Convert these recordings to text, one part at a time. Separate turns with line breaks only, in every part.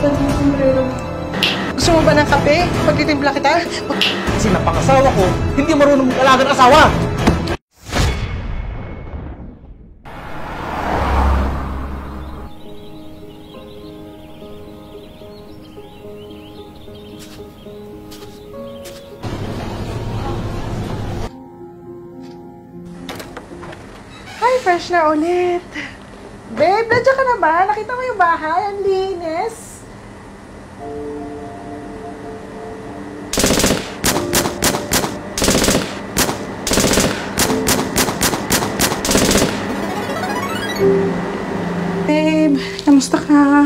Ito yung sombrero. Gusto mo ba ng kape? Pagtitimpla kita?
Kasi napangasawa ko, hindi marunong mag-alaga ng asawa!
Hi, fresh na ulit. Babe, nandiyan ka na ba? Nakita mo yung bahay? Ang linis. Babe, kamusta ka?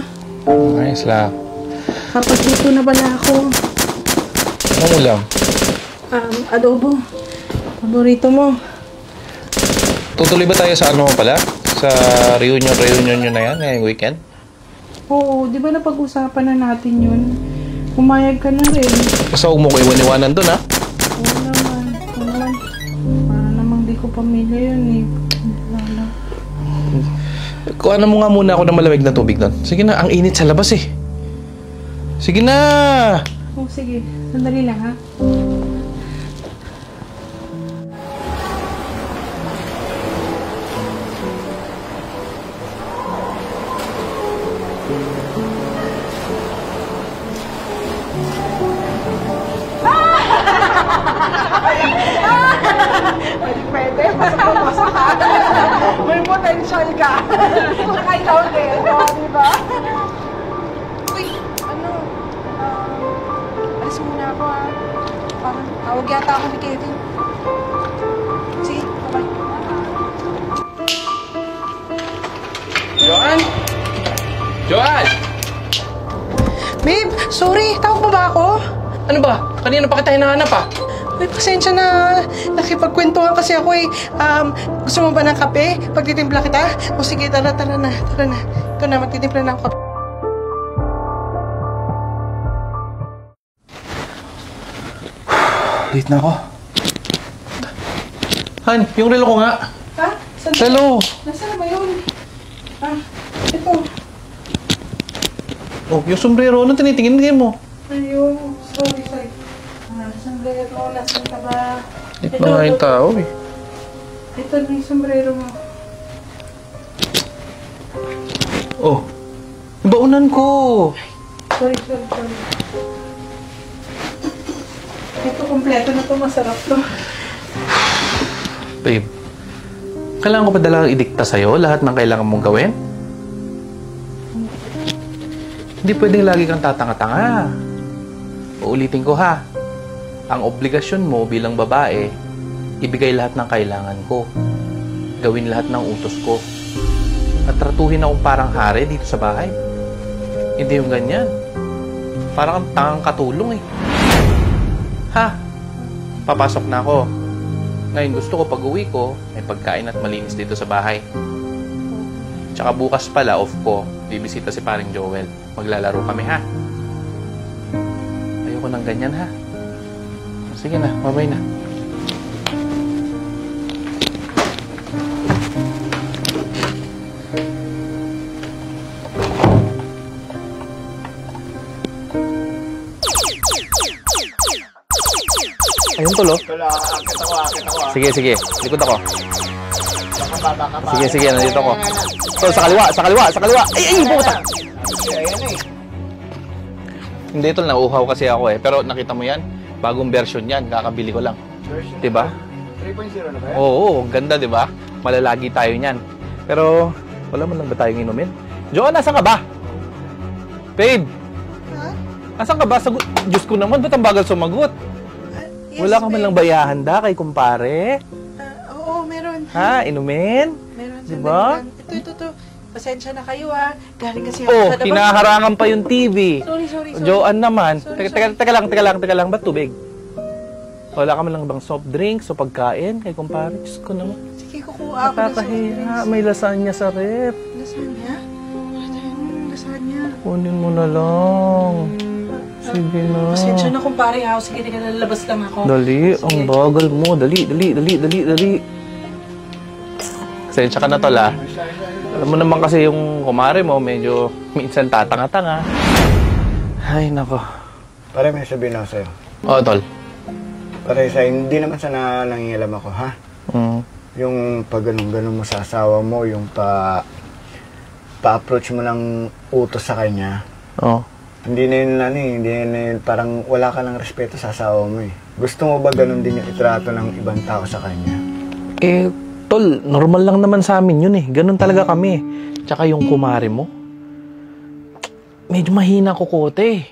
Ayos lang.
Kapag-luto na pala ako.
Ano mo lang?
Adobo. Paborito mo.
Tutuloy ba tayo sa ano pala? Sa reunion nyo na yan ngayong weekend?
Oo, di ba napag-usapan na natin yun? Pumayag ka na rin.
Basta huwag mo ko iwan-iwanan dun, ha?
Oo naman. Oo naman. Para namang di ko pamilya yun eh. Wala.
Kuha mo nga muna ako ng malamig na tubig doon. Sige na, ang init sa labas eh. Sige na!
Oh, sige. Sandali lang, ha? Pwede. Pasok ka. May potential ka. Tsaka ikaw din. Di ba? Uy, ano? Alis muna ako, ha? Parang tawag yata ako ni Kevin. Sige, bye-bye.
Joan! Joan!
Babe, sorry. Tawag pa ba ako?
Ano ba? Kanina pa kita hinahanap, ha?
Ay, pasensya na. Nakipagkwentuhan kasi ako eh. Gusto mo ba ng kape? Pagtitimpla kita? O sige, tara na. Ikaw na, magtitimpla na ako.
Late na ako. Han, yung relo ko nga.
Ha? Saan?
Relo!
Nasaan ba yun? Ito.
Oh, yung sombrero. Anong tinitingin mo?
Ayun. Sorry. Sombrero. Nasaan ka ba?
Ito nga yung tao eh.
Ito na yung sombrero mo.
Oh, yung baunan ko.
Sorry. Ito, kompleto na to. Masarap to.
Babe, kailangan ko pa dalang idikta sa'yo lahat ng kailangan mong gawin? Hindi pwedeng lagi kang tatanga-tanga. Uulitin ko ha. Ang obligasyon mo bilang babae, ibigay lahat ng kailangan ko. Gawin lahat ng utos ko. At tratuhin akong parang hari dito sa bahay. Hindi yung ganyan. Parang kang tangang katulong eh. Ha? Papasok na ako. Ngayon gusto ko pag-uwi ko, may pagkain at malinis dito sa bahay. Tsaka bukas pala, off ko, bibisita si paring Joel. Maglalaro kami ha. Ayoko ng ganyan ha. Sige na, bye-bye na. Ayun tulo.
Akit ako.
Sige. Likod ako. Sige, nandito ako. Tol, sa kaliwa. Ay, puta!
Ayan eh.
Hindi, tol, nauuhaw kasi ako eh. Pero nakita mo yan? Bagong version yan. Kakabili ko lang.
Version
Diba?
3.0 na ba yan?
Oo, ganda, diba? Malalagi tayo niyan. Pero, wala man lang ba tayong inumin? Joan, nasan ka ba? Babe!
Ha?
Nasan ka ba? Diyos ko naman, ba't ang bagal sumagot?
Yes,
Wala ka man
babe.
lang bayahanda kay kumpare?
Oo, meron.
Ha? Inumin?
Meron.
Diba?
Sandali lang. Ito. Pasensya na kayo ha. Galing kasi ako
Oh,
sa labas.
hinaharangan pa yung TV.
Sorry.
Joan naman.
Sorry.
Teka lang. Ba't tubig? Wala ka man lang bang soft drinks o pagkain kay kumpare? Diyos ko naman.
Sige, kukuha ako ng soft
Nakakahiya.
drinks.
May lasagna sa rep.
Lasagna? Lasagna.
Kunin mo na lang. Sige na.
Pasensya na kumpare ha. Sige, lalabas lang ako.
Dali.
Sige.
Ang bagal mo. Dali. Pasensya ka na tol ah. Alam mo naman kasi yung kumare mo, medyo minsan tatanga-tanga. Ay, nako.
Pare, may sabihin ako sa'yo.
Oo, tol.
Pare, hindi naman sana nangingilam ako, ha? Yung pag ganun mo sa asawa mo, yung pa-approach mo ng utos sa kanya.
Oo.
Hindi na yun, parang wala ka ng respeto sa asawa mo eh. Gusto mo ba ganun din yung itrato ng ibang tao sa kanya?
Tol, normal lang naman sa amin yun eh. Ganun talaga kami. Tsaka yung kumare mo, medyo mahina kukote.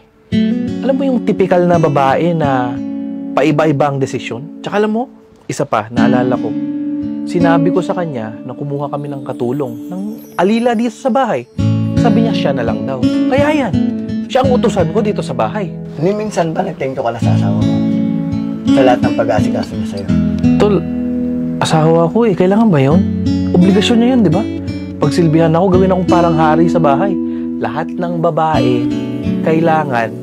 Alam mo yung typical na babae na paiba-iba ang desisyon? Tsaka alam mo, isa pa, naalala ko. Sinabi ko sa kanya na kumuha kami ng katulong, ng alila dito sa bahay. Sabi niya siya na lang daw. Kaya yan, siya ang utusan ko dito sa bahay.
Ni minsan ba nag-thank you ka na sa asawa mo? Sa lahat ng pag-aasikaso niya sa'yo?
Tol, asawa ko eh. Kailangan ba yun? Obligasyon niya yun, di ba? Pagsilbihan ako, gawin akong parang hari sa bahay. Lahat ng babae, kailangan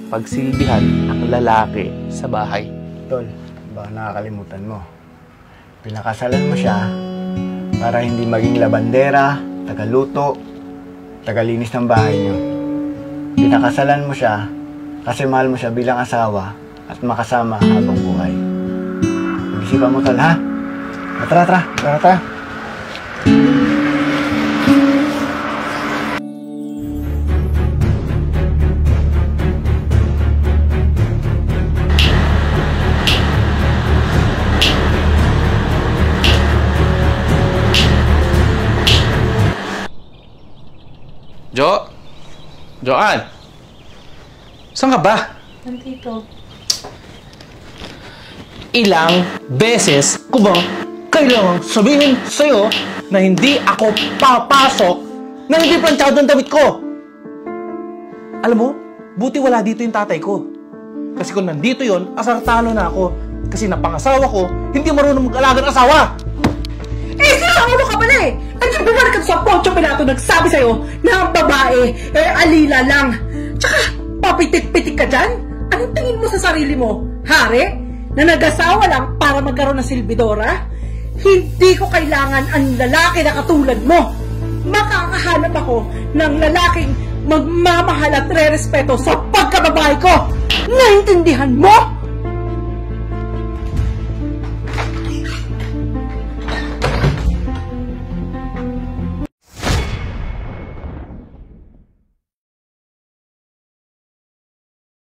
pagsilbihan ang lalaki sa bahay.
Tol, baka nakakalimutan mo. Pinakasalan mo siya para hindi maging labandera, tagaluto, tagalinis ng bahay niyo. Pinakasalan mo siya kasi mahal mo siya bilang asawa at makasama habang buhay. Pag-isipan mo, tol, ha? Tara.
Joanne! Saan ka ba?
Nandito.
Ilang beses ko bang kailangang sabihin sa'yo na hindi ako papasok na hindi planchado ang damit ko? Alam mo, buti wala dito yung tatay ko. Kasi kung nandito yon, asartalo na ako. Kasi napangasawa ko, hindi marunong mag-alaga ng asawa.
Sinangulo ka pala eh! Nandiyan bumalik ka sa Poncho Pilato nagsabi sa'yo na ang babae, alila lang. Tsaka, papitik-pitik ka dyan? Anong tingin mo sa sarili mo? Hari? Na nag-asawa lang para magkaroon ng silbidora? Hindi ko kailangan ang lalaki na katulad mo. Makakahanap ako ng lalaking magmamahal at re-respeto sa pagkababae ko. Naintindihan mo?